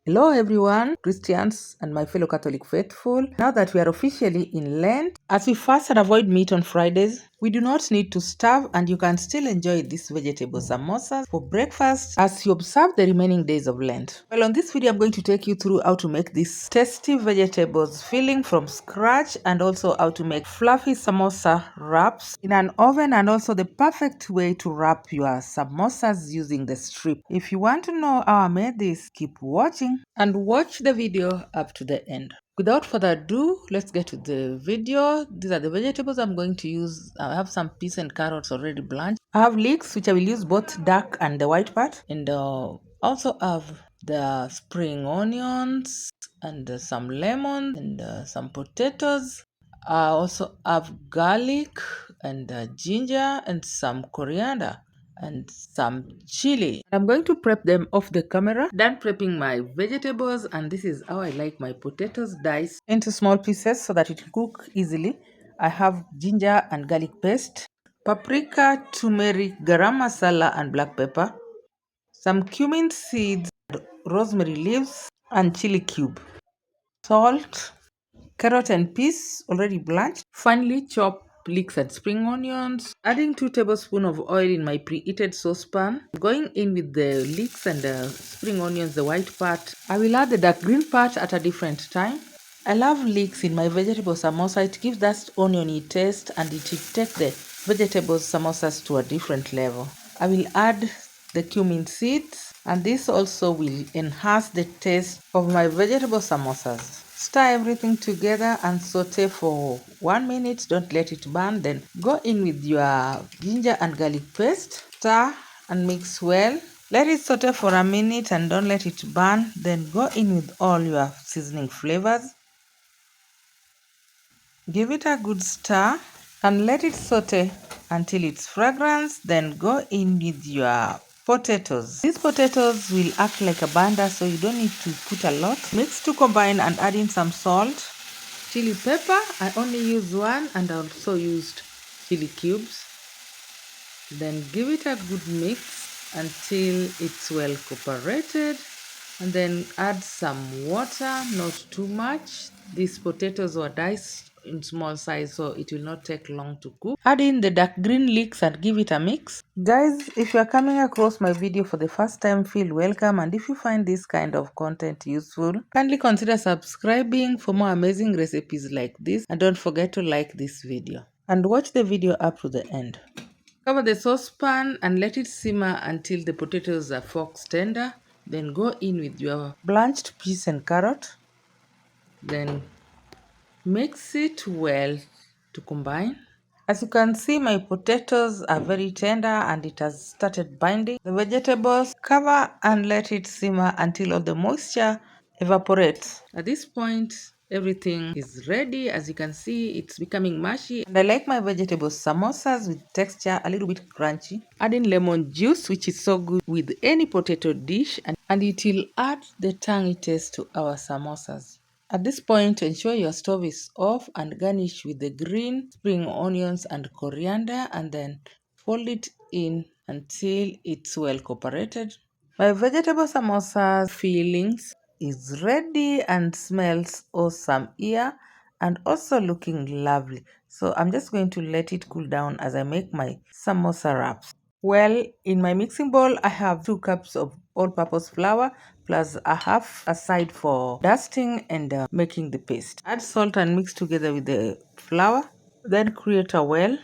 Hello everyone, Christians and my fellow Catholic faithful. Now that we are officially in Lent, as we fast and avoid meat on Fridays, we do not need to starve and you can still enjoy these vegetable samosas for breakfast as you observe the remaining days of Lent. Well, on this video, I'm going to take you through how to make these tasty vegetables filling from scratch and also how to make fluffy samosa wraps in an oven and also the perfect way to wrap your samosas using the strip. If you want to know how I made this, keep watching and watch the video up to the end. Without further ado, let's get to the video. These are the vegetables I'm going to use. I have some peas and carrots already blanched. I have leeks, which I will use both dark and the white part. And also have the spring onions and some lemon and some potatoes. I also have garlic and ginger and some coriander and some chili. I'm going to prep them off the camera. Done prepping my vegetables, and this is how I like my potatoes diced into small pieces so that it will cook easily. I have ginger and garlic paste, paprika, turmeric, garam masala and black pepper, some cumin seeds, rosemary leaves and chili cube, salt, carrot and peas already blanched, finely chopped leeks and spring onions, adding 2 tablespoons of oil in my preheated saucepan, going in with the leeks and the spring onions, the white part. I will add the dark green part at a different time. I love leeks in my vegetable samosa. It gives that oniony taste and it will take the vegetable samosas to a different level. I will add the cumin seeds and this also will enhance the taste of my vegetable samosas. Stir everything together and saute for 1 minute. Don't let it burn. Then go in with your ginger and garlic paste. Stir and mix well. Let it saute for a minute and don't let it burn. Then go in with all your seasoning flavors. Give it a good stir and let it saute until it's fragrance. Then go in with your potatoes. These potatoes will act like a bander, so you don't need to put a lot. Mix to combine and add in some salt. Chili pepper, I only used one and I also used chili cubes. Then give it a good mix until it's well cooperated. And then add some water, not too much. These potatoes were diced in small size, so it will not take long to cook. Add in the dark green leeks and give it a mix. Guys, if you are coming across my video for the first time, feel welcome, and if you find this kind of content useful, kindly consider subscribing for more amazing recipes like this, and don't forget to like this video and watch the video up to the end. Cover the saucepan and let it simmer until the potatoes are fox tender. Then go in with your blanched peas and carrot. Then mix it well to combine. As you can see, my potatoes are very tender and it has started binding the vegetables. Cover and let it simmer until all the moisture evaporates. At this point, everything is ready. As you can see, it's becoming mushy. And I like my vegetable samosas with texture a little bit crunchy. Add in lemon juice, which is so good with any potato dish, and it will add the tangy taste to our samosas. At this point, ensure your stove is off and garnish with the green spring onions and coriander, and then fold it in until it's well cooperated. My vegetable samosa fillings is ready and smells awesome here and also looking lovely. So I'm just going to let it cool down as I make my samosa wraps. Well, in my mixing bowl, I have 2 cups of all-purpose flour plus a half aside for dusting and making the paste. Add salt and mix together with the flour. Then create a well.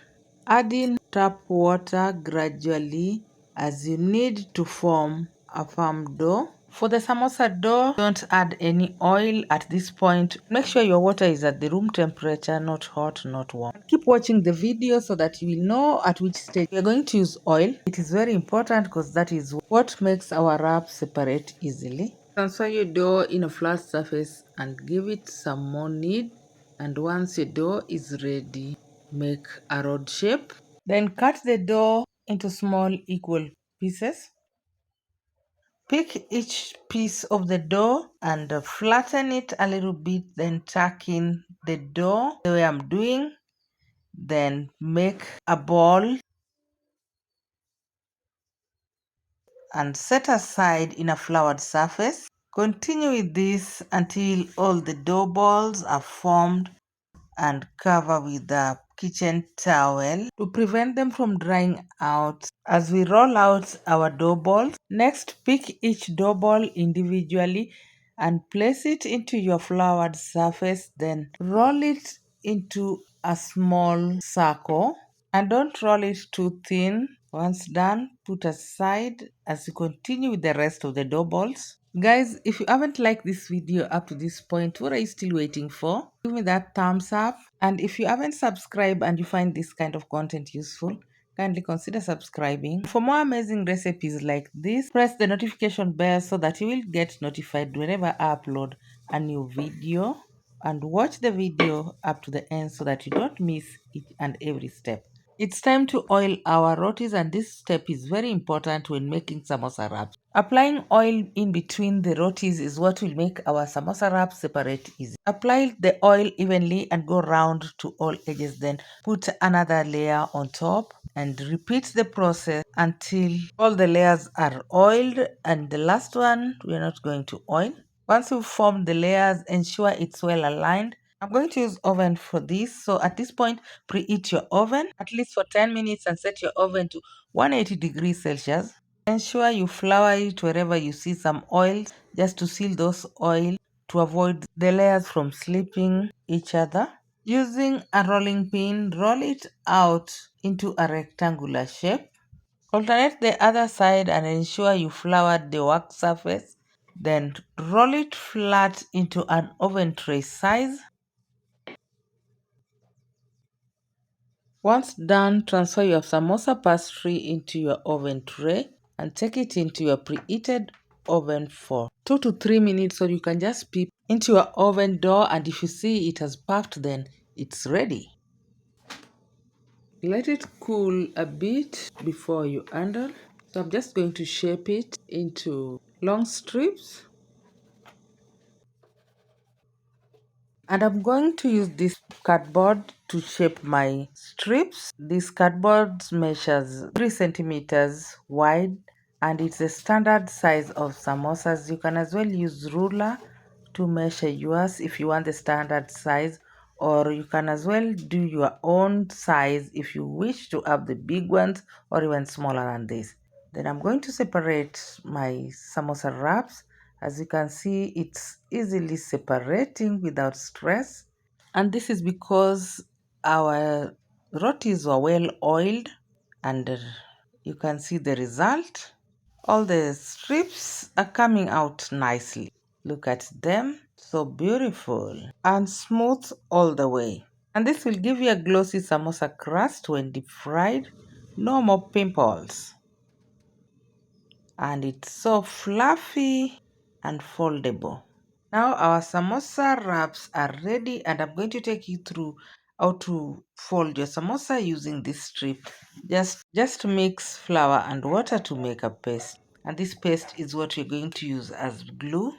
Add in tap water gradually as you need to form a firm dough. For the samosa dough, don't add any oil at this point. Make sure your water is at the room temperature, not hot, not warm. Keep watching the video so that you will know at which stage we are going to use oil. It is very important because that is what makes our wrap separate easily. Transfer your dough in a flat surface and give it some more knead. And once your dough is ready, make a rod shape. Then cut the dough into small equal pieces. Pick each piece of the dough and flatten it a little bit, then tuck in the dough the way I'm doing. Then make a ball and set aside in a floured surface. Continue with this until all the dough balls are formed and cover with a kitchen towel to prevent them from drying out as we roll out our dough balls. Next, pick each dough ball individually and place it into your floured surface, then roll it into a small circle and don't roll it too thin. Once done, put aside as you continue with the rest of the dough balls. Guys, if you haven't liked this video up to this point, what are you still waiting for? Give me that thumbs up. And if you haven't subscribed and you find this kind of content useful, kindly consider subscribing. For more amazing recipes like this, press the notification bell so that you will get notified whenever I upload a new video, and watch the video up to the end so that you don't miss each and every step. It's time to oil our rotis, and this step is very important when making samosa wraps. Applying oil in between the rotis is what will make our samosa wrap separate easy. Apply the oil evenly and go round to all edges, then put another layer on top and repeat the process until all the layers are oiled, and the last one we are not going to oil. Once you've formed the layers, ensure it's well aligned. I'm going to use oven for this. So at this point, preheat your oven at least for 10 minutes and set your oven to 180 degrees Celsius. Ensure you flour it wherever you see some oil, just to seal those oil to avoid the layers from slipping each other. Using a rolling pin, roll it out into a rectangular shape. Alternate the other side and ensure you floured the work surface. Then roll it flat into an oven tray size. Once done, transfer your samosa pastry into your oven tray and take it into your preheated oven for 2 to 3 minutes, so you can just peep into your oven door, and if you see it has puffed, then it's ready. Let it cool a bit before you handle. So I'm just going to shape it into long strips. And I'm going to use this cardboard to shape my strips. This cardboard measures 3 centimeters wide, and it's a standard size of samosas. You can as well use ruler to measure yours if you want the standard size, or you can as well do your own size if you wish to have the big ones or even smaller than this. Then I'm going to separate my samosa wraps. As you can see, it's easily separating without stress. And this is because our rotis were well oiled, and you can see the result. All the strips are coming out nicely. Look at them, so beautiful and smooth all the way. And this will give you a glossy samosa crust when deep fried. No more pimples. And it's so fluffy and foldable. Now our samosa wraps are ready, and I'm going to take you through how to fold your samosa using this strip. Just mix flour and water to make a paste, and this paste is what we're going to use as glue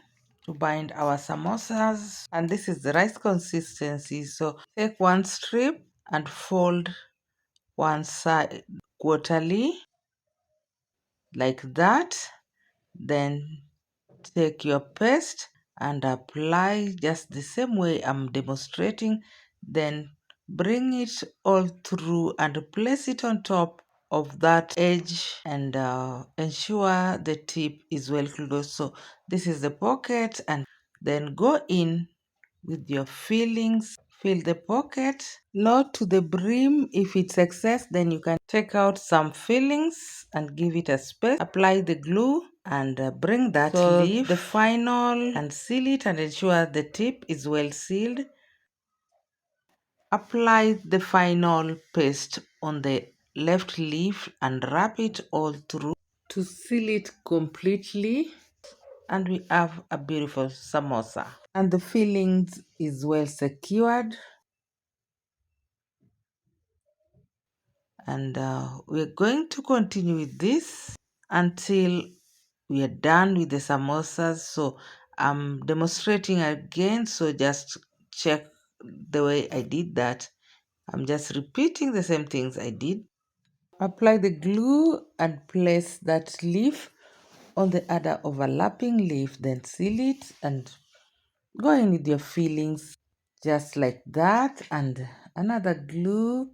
to bind our samosas. And this is the right consistency, so take one strip and fold one side quarterly like that. Then take your paste and apply just the same way I'm demonstrating. Then bring it all through and place it on top of that edge, and ensure the tip is well closed. So this is the pocket, and then go in with your fillings. Fill the pocket not to the brim. If it's excess, then you can take out some fillings and give it a space. Apply the glue and bring that leaf the final and seal it, and ensure the tip is well sealed. Apply the final paste on the left leaf and wrap it all through to seal it completely, and we have a beautiful samosa, and the fillings is well secured. And we're going to continue with this until we are done with the samosas. So I'm demonstrating again, so just check the way I did that. I'm just repeating the same things I did. Apply the glue and place that leaf on the other overlapping leaf, then seal it and go in with your fillings just like that, and another glue,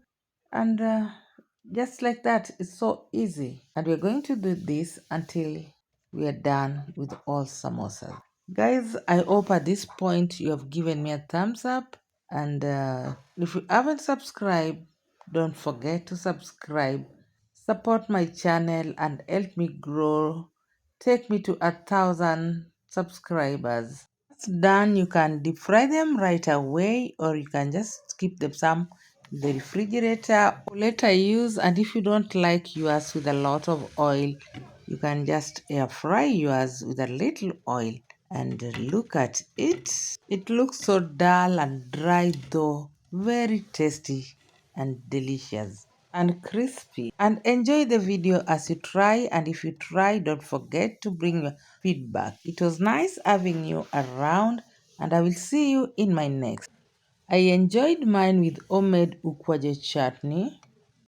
and just like that. It's so easy, and we're going to do this until we are done with all samosas. Guys, I hope at this point you have given me a thumbs up, and if you haven't subscribed, don't forget to subscribe. Support my channel and help me grow. Take me to 1,000 subscribers. It's done. You can deep fry them right away, or you can just keep them some in the refrigerator or later use. And if you don't like yours with a lot of oil, you can just air fry yours with a little oil. And look at it. It looks so dull and dry, though very tasty and delicious and crispy. And enjoy the video as you try, and if you try, don't forget to bring your feedback. It was nice having you around, and I will see you in my next. I enjoyed mine with homemade ukwaje chutney,